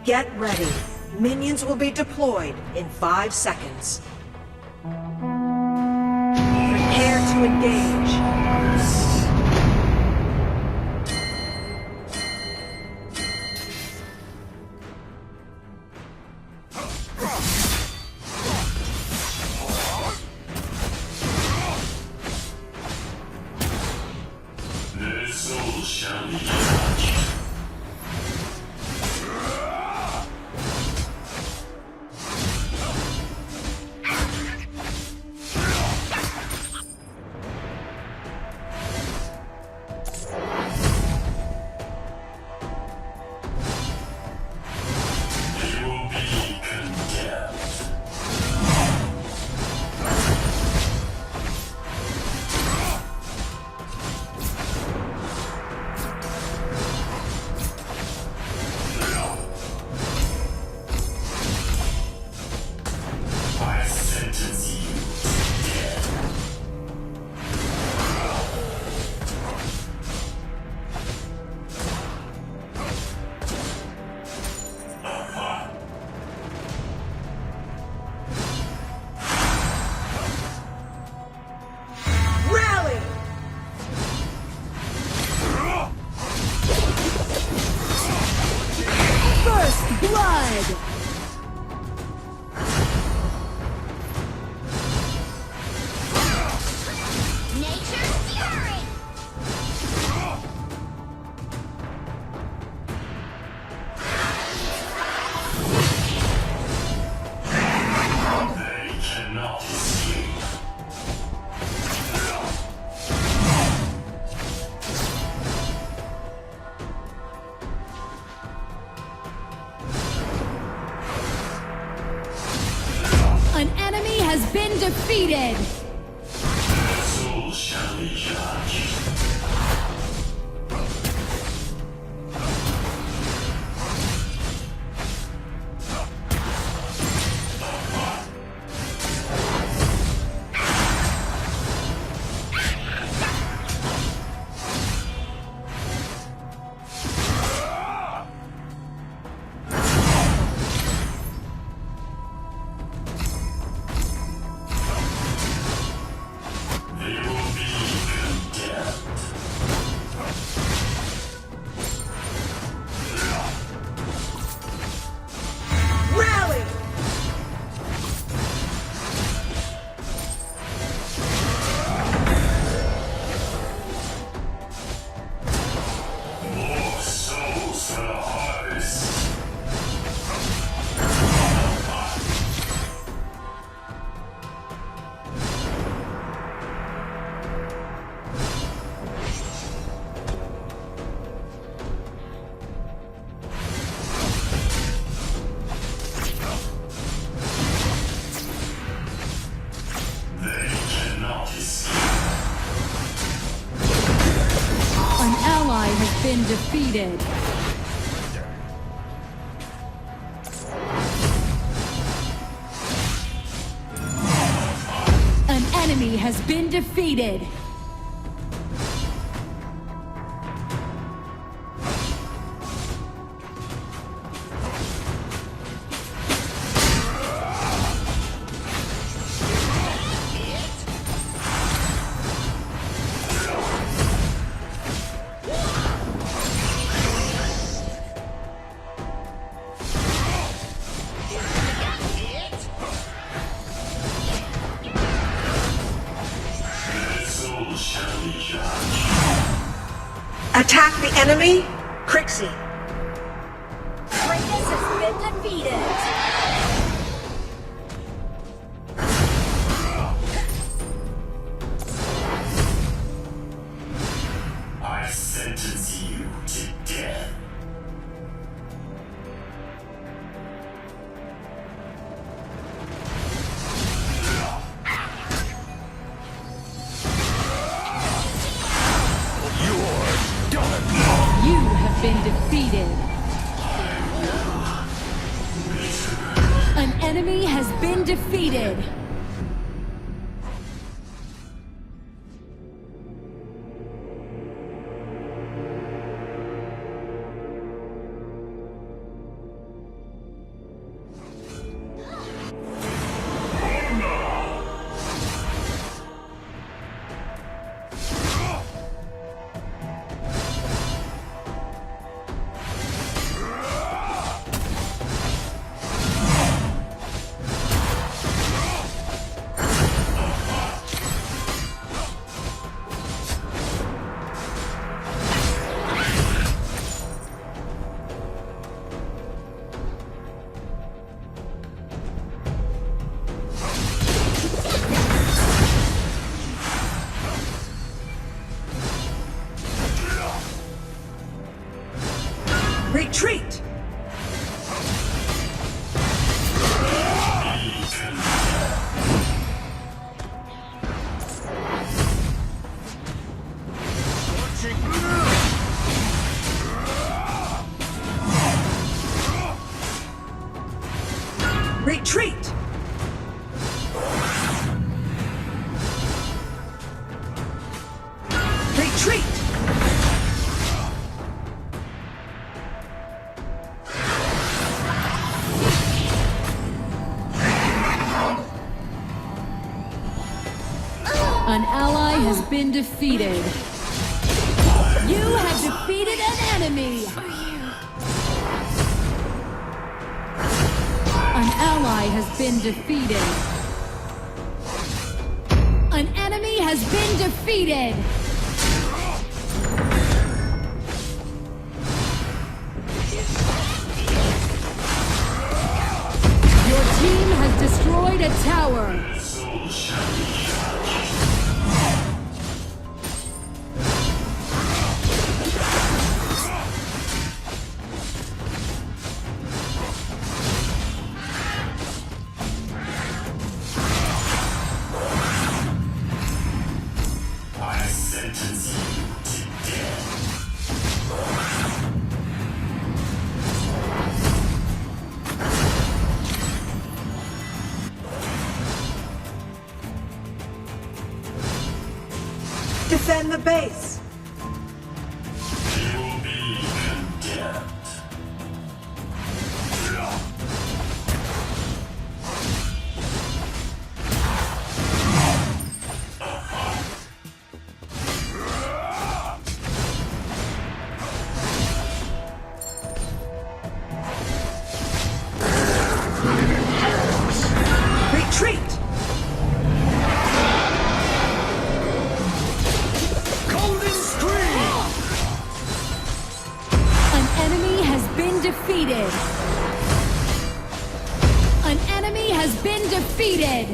Get ready. Minions will be deployed in 5 seconds. Prepare to engage. Their souls shall be judged. They will be condemned. I sentence you to death. Rally! First blood! Nature's fury! They cannot escape. An enemy has been defeated! Their souls shall be judged. They will be condemned. Rally! More souls for the harvest. They cannot escape. An ally has been defeated. An enemy has been defeated. Their souls shall be judged. Attack the enemy? Crixie. Kratos has been defeated. I sentence you to death. You have been defeated. An enemy has been defeated. Retreat! Retreat! Retreat! An ally has been defeated. You have defeated an enemy. An ally has been defeated. An enemy has been defeated. Your team has destroyed a tower. Soul shall be judged. I sentence you to death. Defend the base! You will be condemned. Retreat! An enemy has been defeated. An enemy has been defeated.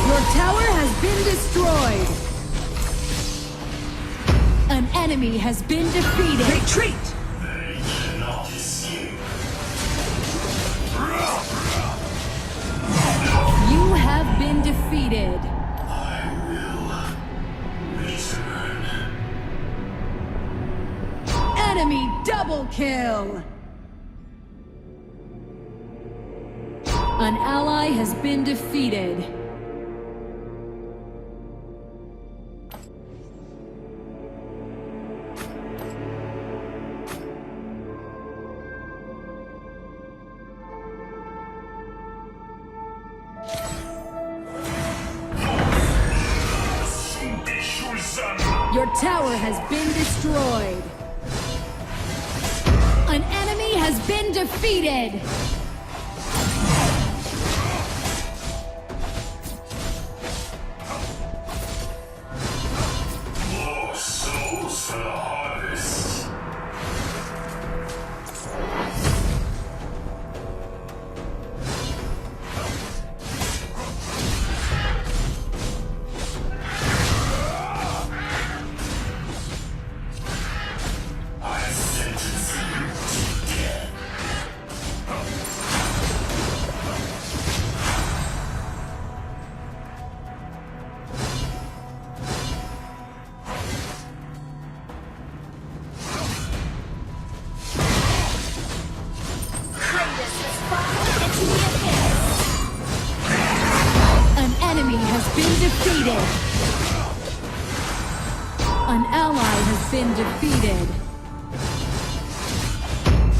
Your tower has been destroyed. An enemy has been defeated. Retreat! They cannot escape. You have been defeated. I will return. Enemy double kill. An ally has been defeated. Your tower has been destroyed. An enemy has been defeated. More souls for the harvest. I sentence you to death. Kratos has fallen into the abyss. An enemy has been defeated. An ally has been defeated.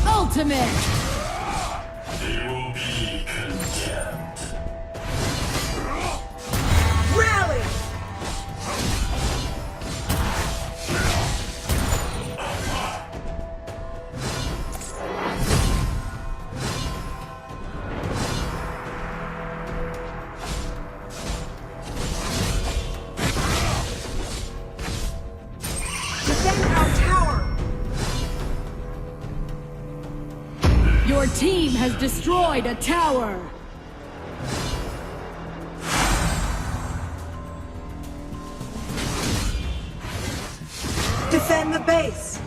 Ultimate! They will be condemned. Rally! Defend our tower! Your team has destroyed a tower. Defend the base!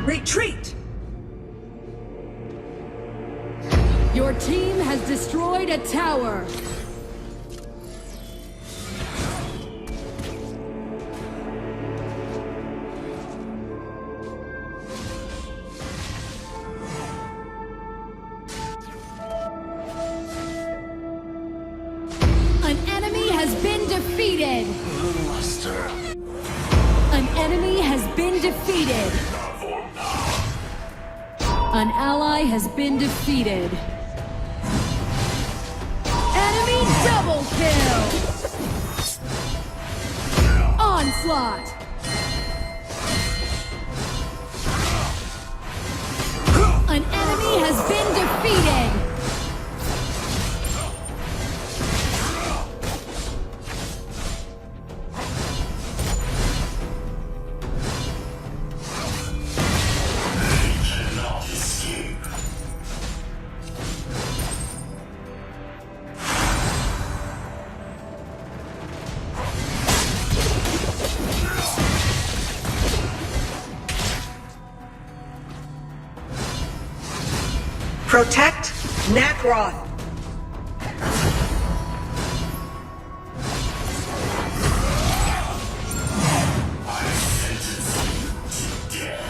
Retreat! Your team has destroyed a tower. An enemy has been defeated. Luster. An enemy has been defeated. An ally has been defeated. Enemy double kill! Onslaught! An enemy has been defeated! Cannot escape. Protect Nakroth. I sentence you to death.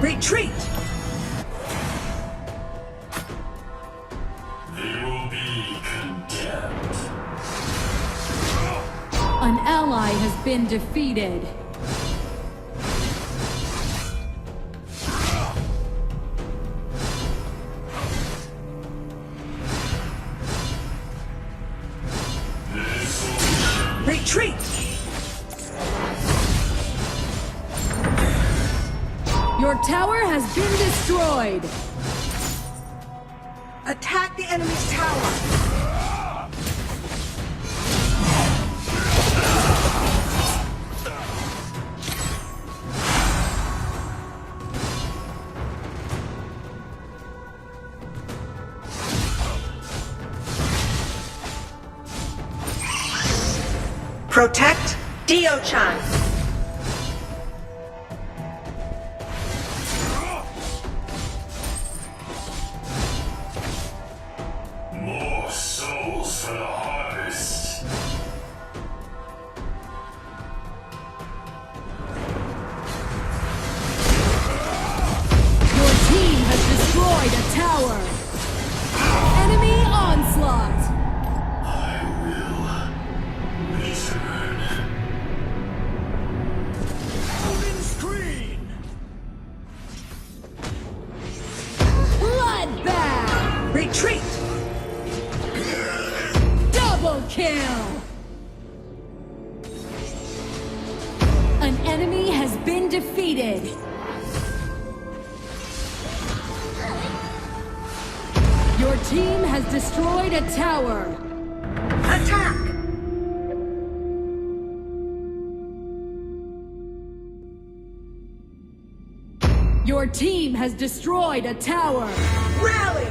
Retreat! They will be condemned. An ally has been defeated. Retreat! Your tower has been destroyed. Attack the enemy's tower! Protect Dio-chan! More souls for the harvest. Your team has destroyed a tower. Enemy onslaught. I will return. Open screen. Bloodbath. Retreat! Double kill. An enemy has been defeated. Your team has destroyed a tower. Attack! Your team has destroyed a tower. Rally!